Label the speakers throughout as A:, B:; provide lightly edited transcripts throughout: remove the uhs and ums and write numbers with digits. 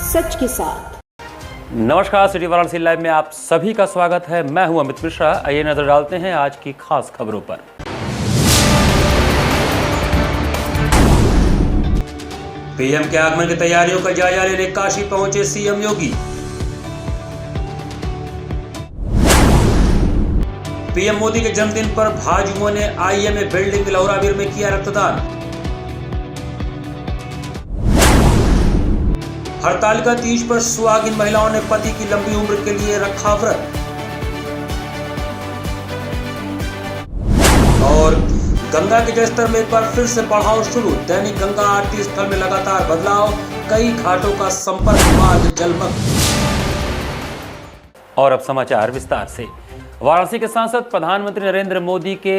A: सच के साथ।
B: नमस्कार, सिटी वाराणसी लाइव में आप सभी का स्वागत है। मैं हूं अमित मिश्रा। आइए नजर डालते हैं आज की खास खबरों पर। पीएम के आगमन की तैयारियों का जायजा लेने काशी पहुंचे सीएम योगी। पीएम मोदी के जन्मदिन पर भाजयुमों ने आईएमए बिल्डिंग लौरावीर में किया रक्तदान। हरतालिका तीज पर सुहागिन महिलाओं ने पति की लंबी उम्र के लिए रखा व्रत। और गंगा के जलस्तर में एक बार फिर से बढ़ाव शुरू। दैनिक गंगा आरती स्थल में लगातार बदलाव, कई घाटों का संपर्क मार्ग जलमग्न। और अब समाचार विस्तार से। वाराणसी के सांसद प्रधानमंत्री नरेंद्र मोदी के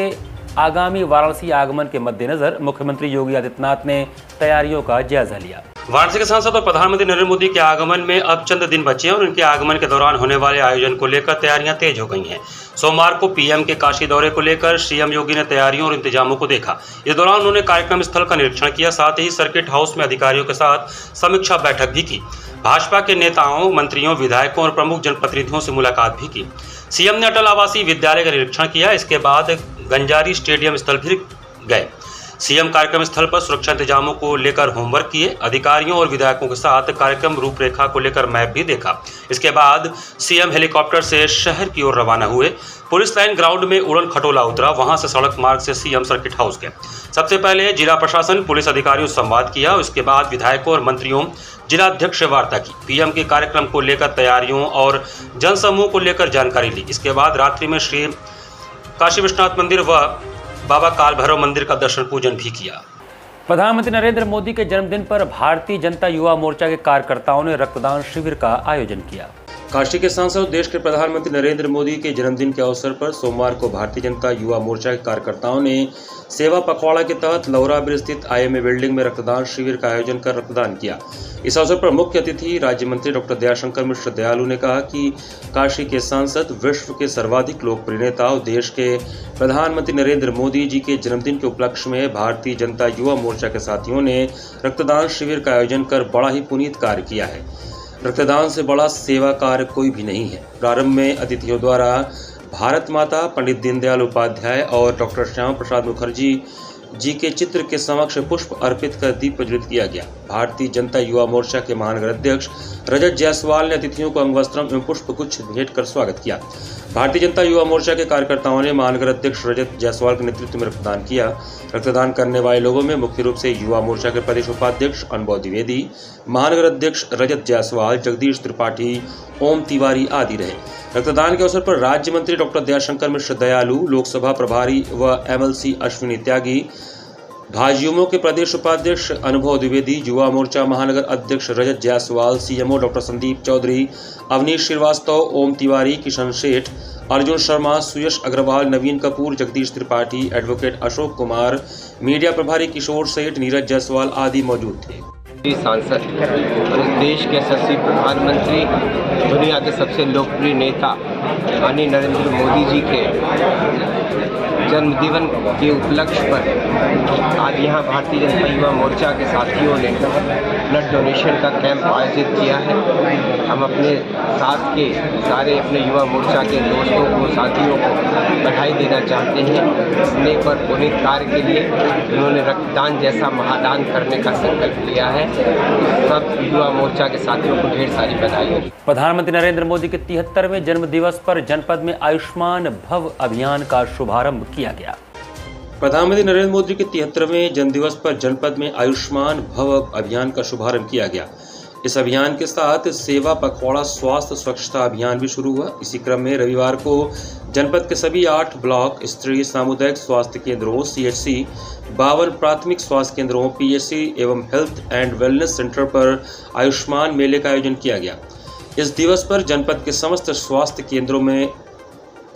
B: आगामी वाराणसी आगमन के मद्देनजर मुख्यमंत्री योगी आदित्यनाथ ने तैयारियों का जायजा लिया। वाराणसी के सांसद और प्रधानमंत्री नरेंद्र मोदी के आगमन में अब चंद दिन बचे हैं और उनके आगमन के दौरान होने वाले आयोजन को लेकर तैयारियां तेज हो गई हैं। सोमवार को पीएम के काशी दौरे को लेकर सीएम योगी ने तैयारियों और इंतजामों को देखा। इस दौरान उन्होंने कार्यक्रम स्थल का निरीक्षण किया, साथ ही सर्किट हाउस में अधिकारियों के साथ समीक्षा बैठक भी की। भाजपा के नेताओं, मंत्रियों, विधायकों और प्रमुख जनप्रतिनिधियों से मुलाकात भी की। सीएम ने अटल आवासीय विद्यालय का निरीक्षण किया। इसके बाद गंजारी स्टेडियम स्थल भी गए। सीएम कार्यक्रम स्थल पर सुरक्षा इंतजामों को लेकर होमवर्क किए। अधिकारियों और विधायकों के साथ कार्यक्रम रूपरेखा को लेकर मैप भी देखा। इसके बाद सीएम हेलीकॉप्टर से शहर की ओर रवाना हुए। पुलिस लाइन ग्राउंड में उड़न खटोला उतरा। वहां से सड़क मार्ग से सीएम सर्किट हाउस गए। सबसे पहले जिला प्रशासन, पुलिस अधिकारियों से संवाद किया। उसके बाद विधायकों और मंत्रियों, जिलाध्यक्ष से वार्ता की। पीएम के कार्यक्रम को लेकर तैयारियों और जनसमूह को लेकर जानकारी ली। इसके बाद रात्रि में श्री काशी विश्वनाथ मंदिर व बाबा काल भैरव मंदिर का दर्शन पूजन भी किया। प्रधानमंत्री नरेंद्र मोदी के जन्मदिन पर भारतीय जनता युवा मोर्चा के कार्यकर्ताओं ने रक्तदान शिविर का आयोजन किया। काशी के सांसद देश के प्रधानमंत्री नरेंद्र मोदी के जन्मदिन के अवसर पर सोमवार को भारतीय जनता युवा मोर्चा के कार्यकर्ताओं ने सेवा पखवाड़ा के तहत लौरावीर स्थित आईएमए बिल्डिंग में रक्तदान शिविर का आयोजन कर रक्तदान किया। इस अवसर पर मुख्य अतिथि राज्य मंत्री डॉक्टर दयाशंकर मिश्र दयालु ने कहा कि काशी के सांसद, विश्व के सर्वाधिक लोकप्रिय नेता और देश के प्रधानमंत्री नरेंद्र मोदी जी के जन्मदिन के उपलक्ष्य में भारतीय जनता युवा मोर्चा के साथियों ने रक्तदान शिविर का आयोजन कर बड़ा ही पुनीत कार्य किया है। रक्तदान से बड़ा सेवा कार्य कोई भी नहीं है। प्रारंभ में अतिथियों द्वारा भारत माता, पंडित दीनदयाल उपाध्याय और डॉक्टर श्यामा प्रसाद मुखर्जी जी के चित्र के समक्ष पुष्प अर्पित कर दीप प्रज्वलित किया गया। भारतीय जनता युवा मोर्चा के महानगर अध्यक्ष रजत जायसवाल ने अतिथियों को अंगवस्त्रम एवं पुष्प गुच्छ भेंट कर स्वागत किया। भारतीय जनता युवा मोर्चा के कार्यकर्ताओं ने महानगर अध्यक्ष रजत जायसवाल के नेतृत्व में रक्तदान किया। रक्तदान करने वाले लोगों में मुख्य रूप से युवा मोर्चा के प्रदेश उपाध्यक्ष अनुभव द्विवेदी, महानगर अध्यक्ष रजत जायसवाल, जगदीश त्रिपाठी, ओम तिवारी आदि रहे। रक्तदान के अवसर पर राज्य मंत्री डॉक्टर दयाशंकर मिश्र दयालु, लोकसभा प्रभारी व एमएलसी अश्विनी त्यागी, भाजयुमो के प्रदेश उपाध्यक्ष अनुभव द्विवेदी, युवा मोर्चा महानगर अध्यक्ष रजत जायसवाल, सीएमओ डॉक्टर संदीप चौधरी, अवनीश श्रीवास्तव, ओम तिवारी, किशन सेठ, अर्जुन शर्मा, सुयश अग्रवाल, नवीन कपूर, जगदीश त्रिपाठी, एडवोकेट अशोक कुमार, मीडिया प्रभारी किशोर सेठ, नीरज जायसवाल आदि मौजूद थे।
C: सांसद और देश के यशस्वी प्रधानमंत्री, दुनिया के सबसे लोकप्रिय नेता माननीय नरेंद्र मोदी जी के जन्मदिन के उपलक्ष्य पर आज यहाँ भारतीय जनता युवा मोर्चा के साथियों ने ब्लड डोनेशन का कैंप आयोजित किया है। हम अपने साथ के सारे अपने युवा मोर्चा के दोस्तों को, साथियों को बधाई देना चाहते हैं। अपने पर पुनीत कार्य के लिए उन्होंने रक्तदान जैसा महादान करने का संकल्प लिया है। सब युवा मोर्चा के साथियों को ढेर सारी बधाई।
B: प्रधानमंत्री नरेंद्र मोदी के 73वें जन्म दिवस पर जनपद में आयुष्मान भव अभियान का शुभारंभ किया गया। प्रधानमंत्री नरेंद्र मोदी के 73वें जन्मदिवस पर जनपद में आयुष्मान भव अभियान का शुभारंभ किया गया। इस अभियान के साथ सेवा पखवाड़ा स्वास्थ्य स्वच्छता अभियान भी शुरू हुआ। इसी क्रम में रविवार को जनपद के सभी 8 ब्लॉक स्तरीय सामुदायिक स्वास्थ्य केंद्रों, CHC, 52 प्राथमिक स्वास्थ्य केंद्रों, PHC एवं हेल्थ एंड वेलनेस सेंटर पर आयुष्मान मेले का आयोजन किया गया। इस दिवस पर जनपद के समस्त स्वास्थ्य केंद्रों में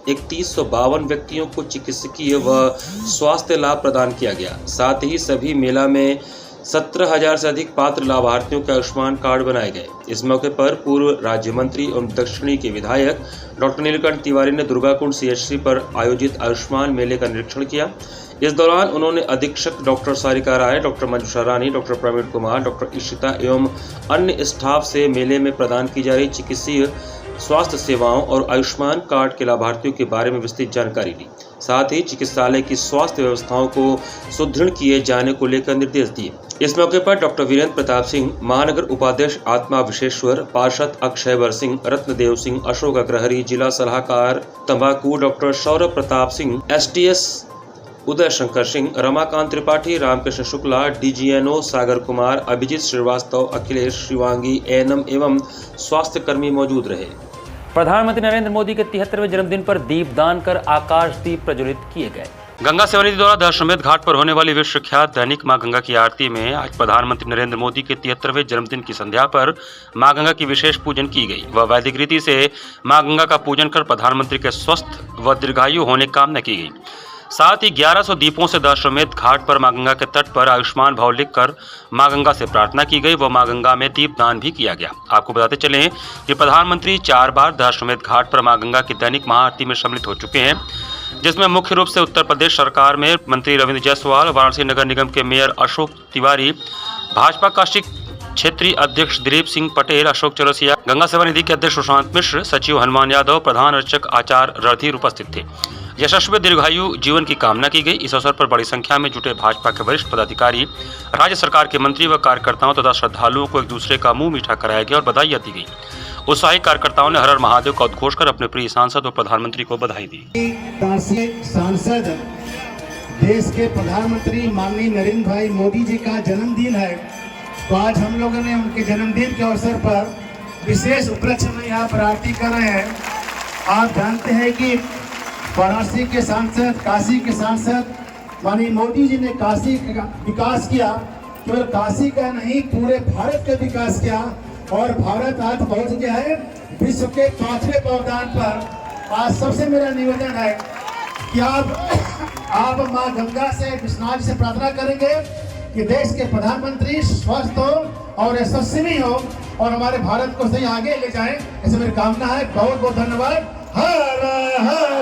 B: 3152 व्यक्तियों को चिकित्सकीय व स्वास्थ्य लाभ प्रदान किया गया। साथ ही सभी मेला में 17,000 से अधिक पात्र लाभार्थियों के आयुष्मान कार्ड बनाए गए। इस मौके पर पूर्व राज्य मंत्री एवं दक्षिणी के विधायक डॉक्टर नीलकंठ तिवारी ने दुर्गाकुंड CHC पर आयोजित आयुष्मान मेले का निरीक्षण किया। इस दौरान उन्होंने अधीक्षक डॉक्टर सारिका राय, डॉक्टर मंजुषा रानी, डॉक्टर प्रवीण कुमार, डॉक्टर इशिता एवं अन्य स्टाफ से मेले में प्रदान की जा रही चिकित्सीय स्वास्थ्य सेवाओं और आयुष्मान कार्ड के लाभार्थियों के बारे में विस्तृत जानकारी ली। साथ ही चिकित्सालय की स्वास्थ्य व्यवस्थाओं को सुदृढ़ किए जाने को लेकर निर्देश दिए। इस मौके पर डॉक्टर वीरेंद्र प्रताप सिंह, महानगर उपाध्यक्ष आत्मा विश्वेश्वर, पार्षद अक्षयवर सिंह, रत्नदेव सिंह, अशोक अग्रहरी, जिला सलाहकार तंबाकू doctor Saurabh Pratap Singh, STS Uday Shankar Singh, Ramakant Tripathi, Ramakrishna Shukla, DGNO Sagar Kumar, Abhijit Srivastava, Akhilesh, Shivangi, ANM एवं स्वास्थ्य कर्मी मौजूद रहे। प्रधानमंत्री नरेंद्र मोदी के 73वें जन्मदिन पर दीपदान कर आकाश दीप प्रज्वलित किए गए। गंगा सेवा निधि द्वारा दशाश्वमेध घाट पर होने वाली विश्व ख्यात दैनिक मां गंगा की आरती में आज प्रधानमंत्री नरेंद्र मोदी के 73वें जन्मदिन की संध्या पर मां गंगा की विशेष पूजन की गई। वह वैदिक रीति से मां गंगा का पूजन कर प्रधानमंत्री के स्वस्थ व दीर्घायु होने की कामना की गई। साथ ही 1100 दीपों से दशाश्वमेध घाट पर मां गंगा के तट पर आयुष्मान भाव लिखकर मां गंगा से प्रार्थना की गई व मां गंगा में दीपदान भी किया गया। आपको बताते चलें कि प्रधानमंत्री 4 बार दशाश्वमेध घाट पर मां गंगा की दैनिक महाआरती में सम्मिलित हो चुके हैं, जिसमें मुख्य रूप से उत्तर प्रदेश सरकार में मंत्री रविंद्र जायसवाल, वाराणसी नगर निगम के मेयर अशोक तिवारी, भाजपा काशी क्षेत्रीय अध्यक्ष दिलीप सिंह पटेल, अशोक चौरसिया, गंगा सेवा निधि के अध्यक्ष सुशांत मिश्र, सचिव हनुमान यादव, प्रधान अर्चक आचार्य रणधीर उपस्थित थे। यशस्वी दीर्घायु जीवन की कामना की गई। इस अवसर पर बड़ी संख्या में जुटे भाजपा के वरिष्ठ पदाधिकारी, राज्य सरकार के मंत्री व कार्यकर्ताओं तथा श्रद्धालुओं को एक दूसरे का मुंह मीठा कराया गया और बधाइयां दी गई। उत्साही कार्यकर्ताओं ने हर हर महादेव का उद्घोष कर अपने प्रिय सांसद और प्रधानमंत्री को बधाई दी।
A: सांसद देश के प्रधानमंत्री माननीय नरेंद्र भाई मोदी जी का जन्मदिन है, तो आज हम लोगों ने उनके जन्मदिन के अवसर पर विशेष उपलक्ष्य में यहाँ पर आरती कर रहे हैं। आप जानते हैं कि वाराणसी के सांसद, काशी के सांसद माननीय मोदी जी ने काशी का विकास किया, केवल काशी का नहीं पूरे भारत का विकास किया और भारत आज पहुंच गया है विश्व के 5वें पावदान पर। आज सबसे मेरा निवेदन है कि आप मां गंगा से, विश्वनाथ से प्रार्थना करेंगे कि देश के प्रधानमंत्री स्वस्थ हो और यशस्वी हो और हमारे भारत को सही आगे ले जाएं, ऐसे मेरी कामना है। बहुत बहुत धन्यवाद। हर हर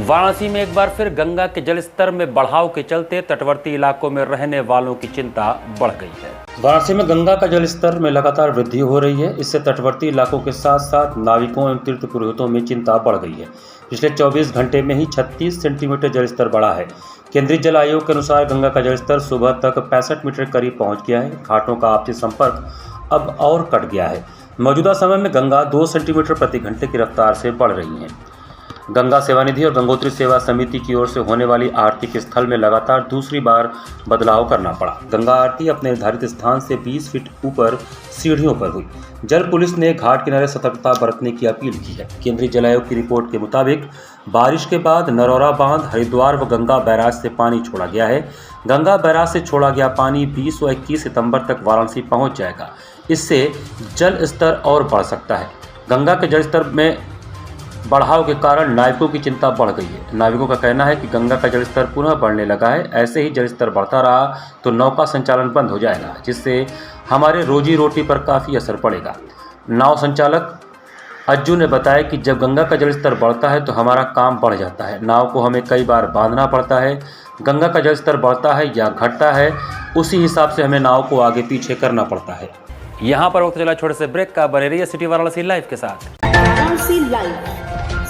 B: वाराणसी में एक बार फिर गंगा के जलस्तर में बढ़ाव के चलते तटवर्ती इलाकों में रहने वालों की चिंता बढ़ गई है। वाराणसी में गंगा का जलस्तर में लगातार वृद्धि हो रही है। इससे तटवर्ती इलाकों के साथ साथ नाविकों एवं तीर्थ पुरोहितों में चिंता बढ़ गई है। पिछले 24 घंटे में ही 36 सेंटीमीटर जलस्तर बढ़ा है। केंद्रीय जल आयोग के अनुसार गंगा का जलस्तर सुबह तक 65 मीटर करीब पहुंच गया है। घाटों का आपसी संपर्क अब और कट गया है। मौजूदा समय में गंगा 2 सेंटीमीटर प्रति घंटे की रफ्तार से बढ़ रही है। गंगा सेवा निधि और गंगोत्री सेवा समिति की ओर से होने वाली आरती के स्थल में लगातार दूसरी बार बदलाव करना पड़ा। गंगा आरती अपने निर्धारित स्थान से 20 फीट ऊपर सीढ़ियों पर हुई। जल पुलिस ने घाट किनारे सतर्कता बरतने की अपील की है। केंद्रीय जल आयोग की रिपोर्ट के मुताबिक बारिश के बाद नरौरा बांध, हरिद्वार व गंगा बैराज से पानी छोड़ा गया है। गंगा बैराज से छोड़ा गया पानी 20 व 21 सितंबर तक वाराणसी पहुंच जाएगा। इससे जल स्तर और बढ़ सकता है। गंगा के जल स्तर में बढ़ाव के कारण नाविकों की चिंता बढ़ गई है। नाविकों का कहना है कि गंगा का जलस्तर पुनः बढ़ने लगा है। ऐसे ही जलस्तर बढ़ता रहा तो नौका संचालन बंद हो जाएगा, जिससे हमारे रोजी रोटी पर काफ़ी असर पड़ेगा। नाव संचालक अज्जू ने बताया कि जब गंगा का जलस्तर बढ़ता है तो हमारा काम बढ़ जाता है। नाव को हमें कई बार बांधना पड़ता है। गंगा का जलस्तर बढ़ता है या घटता है, उसी हिसाब से हमें नाव को आगे पीछे करना पड़ता है। यहाँ पर वक्त चला छोटे से ब्रेक का। बने रहिए सिटी वाराणसी लाइव के साथ।
D: वाराणसी लाइव,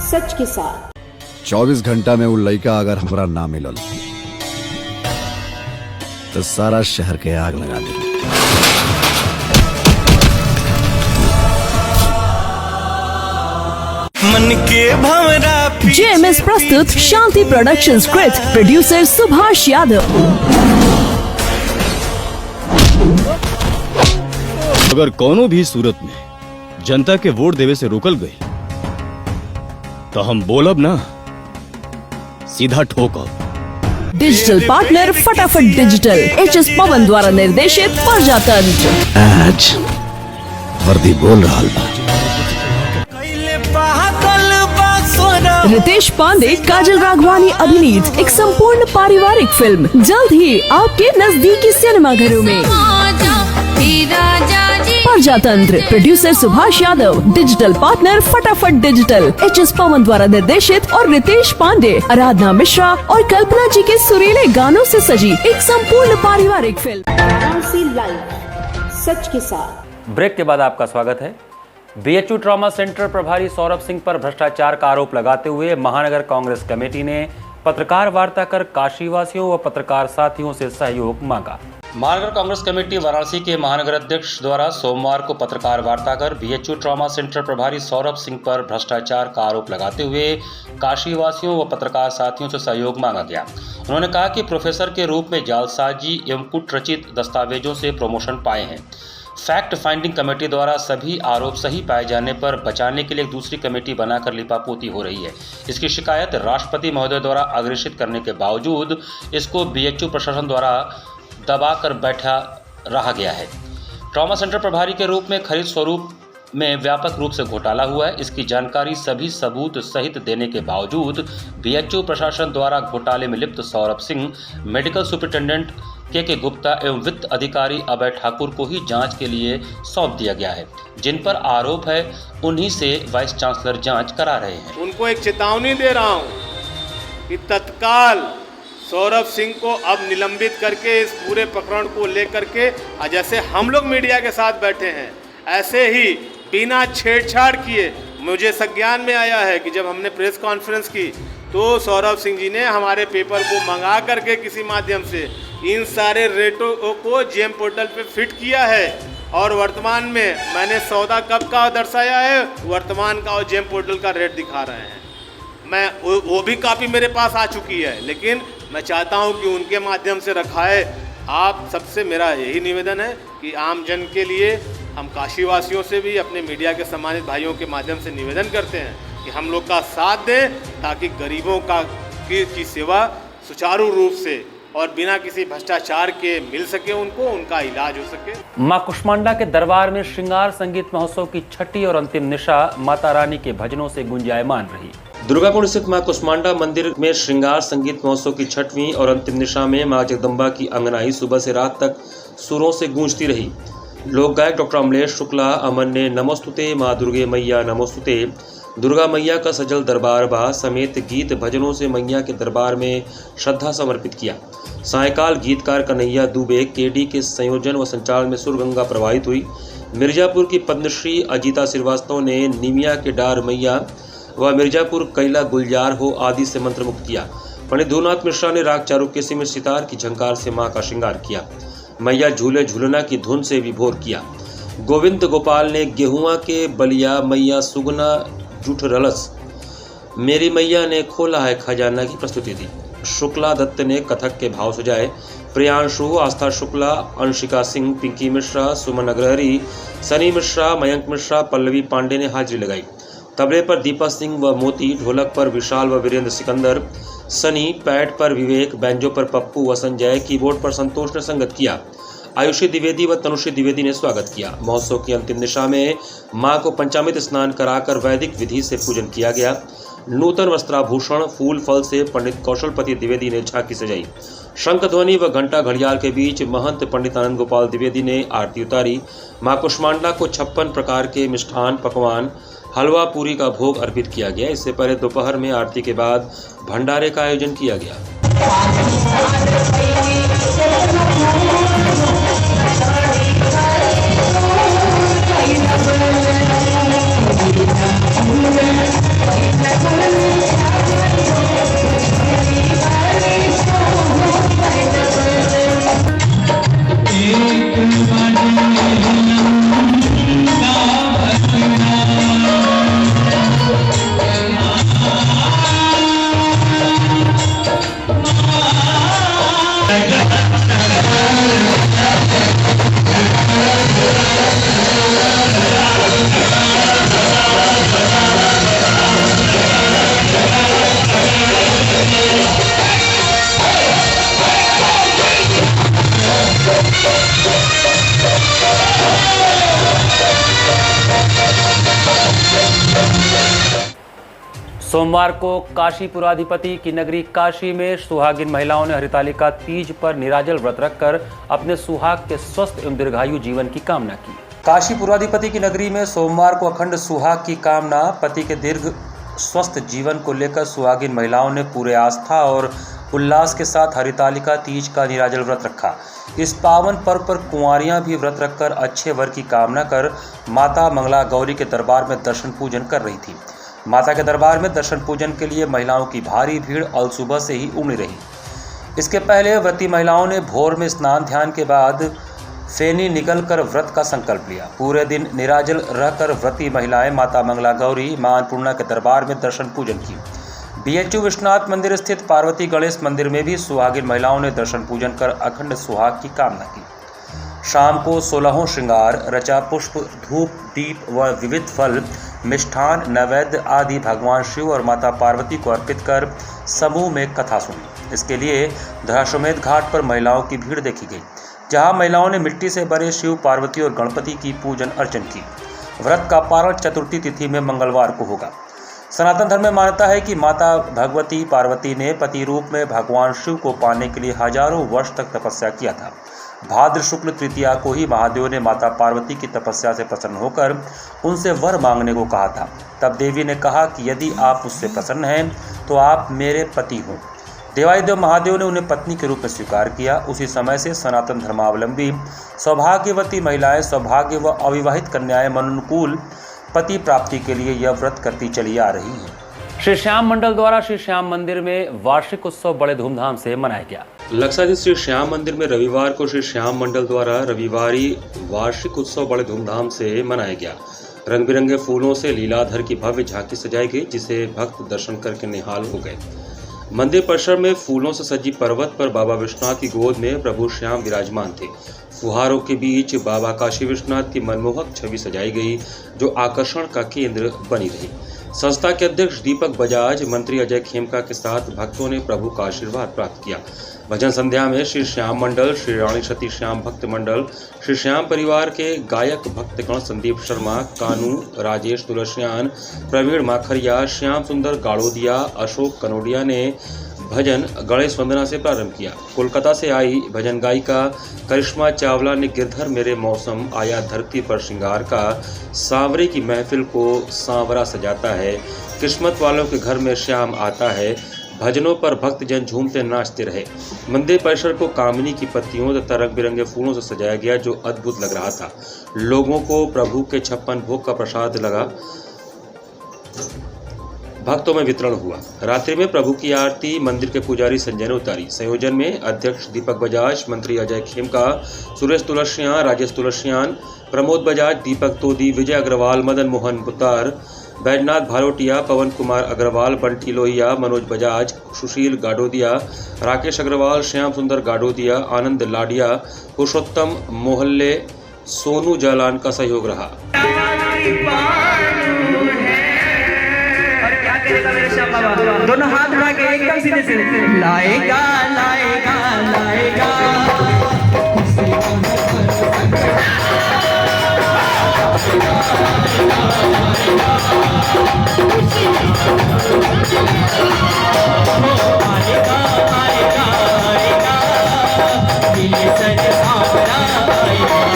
D: सच के साथ।
E: 24 घंटा में वो लड़का अगर हमरा ना मिलल तो सारा शहर के आग लगा दे।
F: मन के भंवरा
D: JMS प्रस्तुत शांति प्रोडक्शंस कृत प्रोड्यूसर सुभाष यादव।
E: अगर कोनो भी सूरत में जनता के वोट देवे से रोकल गई तो हम बोलब ना, सीधा ठोकब।
D: डिजिटल पार्टनर फटाफट डिजिटल, HS पवन द्वारा निर्देशित प्रजातंत्र।
E: आज वर्दी बोल रहा बा।
F: कैले पागल बा सोना
D: रितेश पांडे, काजल राघवानी अभिनीत एक संपूर्ण पारिवारिक फिल्म जल्द ही आपके नजदीकी सिनेमाघरों में। प्रजातंत्र, producer Subhash Yadav, digital partner फटाफट डिजिटल, HS पवन द्वारा निर्देशित और रितेश पांडे, आराधना मिश्रा और कल्पना जी के सुरीले गानों से सजी एक संपूर्ण पारिवारिक फिल्म
G: वाराणसी लाइव, सच के साथ।
B: ब्रेक के बाद आपका स्वागत है। BHU ट्रॉमा सेंटर प्रभारी सौरभ सिंह पर भ्रष्टाचार का आरोप लगाते हुए महानगर कांग्रेस कमेटी ने पत्रकार वार्ता कर काशीवासियों व पत्रकार साथियों से सहयोग मांगा। महानगर कांग्रेस कमेटी वाराणसी के महानगर अध्यक्ष द्वारा सोमवार को पत्रकार वार्ता कर BHU ट्रॉमा सेंटर प्रभारी सौरभ सिंह पर भ्रष्टाचार का आरोप लगाते हुए काशीवासियों व पत्रकार साथियों से सहयोग मांगा गया। उन्होंने कहा कि प्रोफेसर के रूप में जालसाजी एवं कुटरचित दस्तावेजों से प्रमोशन पाए हैं। फैक्ट फाइंडिंग कमेटी द्वारा सभी आरोप सही पाए जाने पर बचाने के लिए एक दूसरी कमेटी बनाकर लिपापोती हो रही है। इसकी शिकायत राष्ट्रपति महोदय द्वारा अग्रेषित करने के बावजूद इसको BHU प्रशासन द्वारा दबाकर बैठा रहा गया है। ट्रॉमा सेंटर प्रभारी के रूप में खरीद स्वरूप में व्यापक रूप से घोटाला हुआ है। इसकी जानकारी सभी सबूत सहित देने के बावजूद BHU प्रशासन द्वारा घोटाले में लिप्त सौरभ सिंह, मेडिकल सुपरिटेंडेंट के गुप्ता एवं वित्त अधिकारी अभय ठाकुर को ही जांच के लिए सौंप दिया गया है। जिन पर आरोप है उन्हीं से वाइस चांसलर जांच करा रहे हैं।
H: उनको एक चेतावनी दे रहा हूं कि तत्काल सौरभ सिंह को अब निलंबित करके इस पूरे प्रकरण को लेकर के, जैसे हम लोग मीडिया के साथ बैठे हैं, ऐसे ही बिना छेड़छाड़ किए, मुझे संज्ञान में आया है कि जब हमने प्रेस कॉन्फ्रेंस की तो सौरभ सिंह जी ने हमारे पेपर को मंगा करके किसी माध्यम से इन सारे रेटों को GM पोर्टल पे फिट किया है। और वर्तमान में मैंने सौदा कब का दर्शाया है, वर्तमान का और GM पोर्टल का रेट दिखा रहे हैं। मैं वो भी काफ़ी मेरे पास आ चुकी है, लेकिन मैं चाहता हूं कि उनके माध्यम से रखाए। आप सबसे मेरा यही निवेदन है कि आम जन के लिए हम काशीवासियों से भी अपने मीडिया के सम्मानित भाइयों के माध्यम से निवेदन करते हैं कि हम लोग का साथ दें ताकि गरीबों की सेवा सुचारू रूप से और बिना किसी भ्रष्टाचार के मिल सके, उनका इलाज हो सके।
B: मां कुष्मांडा के दरबार में श्रृंगार संगीत महोत्सव की छठी और अंतिम निशा माता रानी के भजनों से गुंजायमान रही। दुर्गापुर स्थित मां कुष्मांडा मंदिर में श्रृंगार संगीत महोत्सव की छठवीं और अंतिम निशा में मां जगदम्बा की अंगनाई सुबह से रात तक सुरों से गूंजती रही। लोक गायक डॉक्टर अमलेश शुक्ला अमन ने नमोस्तुते मां दुर्गे मैया नमोस्तुते, दुर्गा मैया का सजल दरबार बा समेत गीत भजनों से मैया के दरबार में श्रद्धा समर्पित किया। सायकाल गीतकार कन्हैया दुबे KD के संयोजन व संचालन में सुरगंगा प्रवाहित हुई। मिर्जापुर की पद्मश्री अजीता श्रीवास्तव ने निमिया के डार मैया व मिर्जापुर कैला गुलजार हो आदि से मंत्रमुक्त किया। पंडित धूनाथ मिश्रा ने राग चारुकेसी में सितार की झंकार से मां का श्रृंगार किया। मैया झूले झूलना की धुन से विभोर किया। गोविंद गोपाल ने गेहुआ के बलिया मैया सुगना जूठ रलस, मेरी मैया ने खोला है खजाना की प्रस्तुति दी। शुक्ला दत्त ने कथक के भाव सजाए। प्रियांशु, आस्था शुक्ला, अंशिका सिंह, पिंकी मिश्रा, सुमन अग्रहरी, सनी मिश्रा, मयंक मिश्रा, पल्लवी पांडे ने हाजिरी लगाई। तबले पर दीपा सिंह व मोती, ढोलक पर विशाल व वीरेंद्र सिकंदर, सनी, पैड पर विवेक, बैंजो पर पप्पू व संजय, कीबोर्ड पर संतोष ने संगत किया। आयुषी द्विवेदी व तनुश्री द्विवेदी ने स्वागत किया। महोत्सव की अंतिम निशा में मां को पंचामृत स्नान कराकर वैदिक विधि से पूजन किया गया। नूतन वस्त्राभूषण फूल फल से पंडित कौशलपति द्विवेदी ने झांकी सजाई। शंख ध्वनि व घंटा घड़ियाल के बीच महंत पंडित आनंद गोपाल द्विवेदी ने आरती उतारी। मां कुष्मांडा को 56 प्रकार के मिष्ठान पकवान हलवा पूरी का भोग अर्पित किया गया। इससे पहले दोपहर में आरती के बाद भंडारे का आयोजन किया गया। सोमवार को काशीपुराधिपति की नगरी काशी में सुहागिन महिलाओं ने हरितालिका तीज पर निराजल व्रत रखकर अपने सुहाग के स्वस्थ एवं दीर्घायु जीवन की कामना की। काशीपुराधिपति की नगरी में सोमवार को अखंड सुहाग की कामना, पति के दीर्घ स्वस्थ जीवन को लेकर सुहागिन महिलाओं ने पूरे आस्था और उल्लास के साथ हरितालिका तीज का निराजल व्रत रखा। इस पावन पर्व पर कुंवारियां भी व्रत रखकर अच्छे वर की कामना कर माता मंगला गौरी के दरबार में दर्शन पूजन कर रही थी। माता के दरबार में दर्शन पूजन के लिए महिलाओं की भारी भीड़ अल सुबह से ही उमड़ी रही। इसके पहले व्रती महिलाओं ने भोर में स्नान ध्यान के बाद फेनी निकलकर व्रत का संकल्प लिया। पूरे दिन निराजल रहकर व्रती महिलाएं माता मंगला गौरी मां अन्नपूर्णा के दरबार में दर्शन पूजन की। BHU विश्वनाथ मंदिर स्थित पार्वती गणेश मंदिर में भी सुहागिन महिलाओं ने दर्शन पूजन कर अखंड सुहाग की कामना की। शाम को 16हों श्रृंगार रचा पुष्प धूप दीप व विविध फल मिष्ठान नैवेद्य आदि भगवान शिव और माता पार्वती को अर्पित कर समूह में कथा सुनी। इसके लिए दशाश्वमेध घाट पर महिलाओं की भीड़ देखी गई, जहां महिलाओं ने मिट्टी से बने शिव पार्वती और गणपति की पूजन अर्चन की। व्रत का पारण चतुर्थी तिथि में मंगलवार को होगा। सनातन धर्म में मान्यता है कि माता भगवती पार्वती ने पति रूप में भगवान शिव को पाने के लिए हजारों वर्ष तक तपस्या किया था। भाद्र शुक्ल तृतीया को ही महादेव ने माता पार्वती की तपस्या से प्रसन्न होकर उनसे वर मांगने को कहा था। तब देवी ने कहा कि यदि आप मुझसे प्रसन्न हैं तो आप मेरे पति हों। देवादिदेव महादेव ने उन्हें पत्नी के रूप में स्वीकार किया। उसी समय से सनातन धर्मावलंबी सौभाग्यवती महिलाएं सौभाग्य व अविवाहित कन्याएं मनोनुकूल पति प्राप्ति के लिए यह व्रत करती चली आ रही हैं। श्री श्याम मंडल द्वारा श्री श्याम मंदिर में वार्षिक उत्सव बड़े धूमधाम से मनाया गया। लक्सादित श्री श्याम मंदिर में रविवार को श्री श्याम मंडल द्वारा रविवारी वार्षिक उत्सव बड़े धूमधाम से मनाया गया। रंग बिरंगे फूलों से लीलाधर की भव्य झांकी सजाई गई, जिसे भक्त दर्शन करके निहाल हो गए। मंदिर परिसर में फूलों से सजी पर्वत पर बाबा विश्वनाथ की गोद में प्रभु श्याम विराजमान थे। फुहारों के बीच बाबा काशी विश्वनाथ की मनमोहक छवि सजाई गई, जो आकर्षण का केंद्र बनी रही। संस्था के अध्यक्ष दीपक बजाज, मंत्री अजय खेमका के साथ भक्तों ने प्रभु का आशीर्वाद प्राप्त किया। भजन संध्या में श्री श्याम मंडल, श्री रानी सती श्याम भक्त मंडल, श्री श्याम परिवार के गायक भक्तगण संदीप शर्मा, कानू, राजेश तुलसियान, प्रवीण माखरिया, श्याम सुंदर गाड़ोदिया, अशोक कनोडिया ने भजन गणेश वंदना से प्रारंभ किया। कोलकाता से आई भजन गायिका करिश्मा चावला ने गिरधर मेरे मौसम आया धरती पर श्रृंगार का, सांवरे की महफिल को सांवरा सजाता है, किस्मत वालों के घर में श्याम आता है, भजनों पर भक्त जन झूमते नाचते रहे। मंदिर परिसर को कामिनी की पत्तियों तथा रंग बिरंगे फूलों से सजाया गया, जो अद्भुत लग रहा था। लोगों को प्रभु के 56 भोग का प्रसाद लगा भक्तों में वितरण हुआ। रात्रि में प्रभु की आरती मंदिर के पुजारी संजय ने उतारी। संयोजन में अध्यक्ष दीपक बजाज, मंत्री अजय खेमका, सुरेश तुलसियान, राजेश तुलसियान, प्रमोद बजाज, दीपक तोदी, विजय अग्रवाल, मदन मोहन बुतार, बैजनाथ भारोटिया, पवन कुमार अग्रवाल, बंटी लोहिया, मनोज बजाज, सुशील गाडोदिया, राकेश अग्रवाल, श्याम सुंदर गाडोदिया, आनंद लाडिया, पुरुषोत्तम मोहल्ले, सोनू जालान का सहयोग रहा।
I: दोनों हाथ उठा के एकदम सीधे सीधे लाएगा लाएगा लाएगा। आएगा आएगा आएगा ये सज सावरा आएगा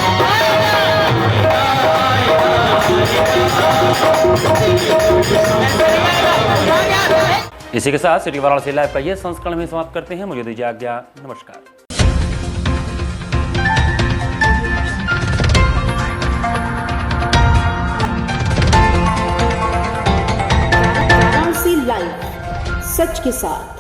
B: इसी के साथ सिटी वाराणसी लाइव का ये संस्करण में समाप्त करते हैं। मुझे दीजिए आज्ञा। नमस्कार।
G: वाराणसी लाइव, सच के साथ।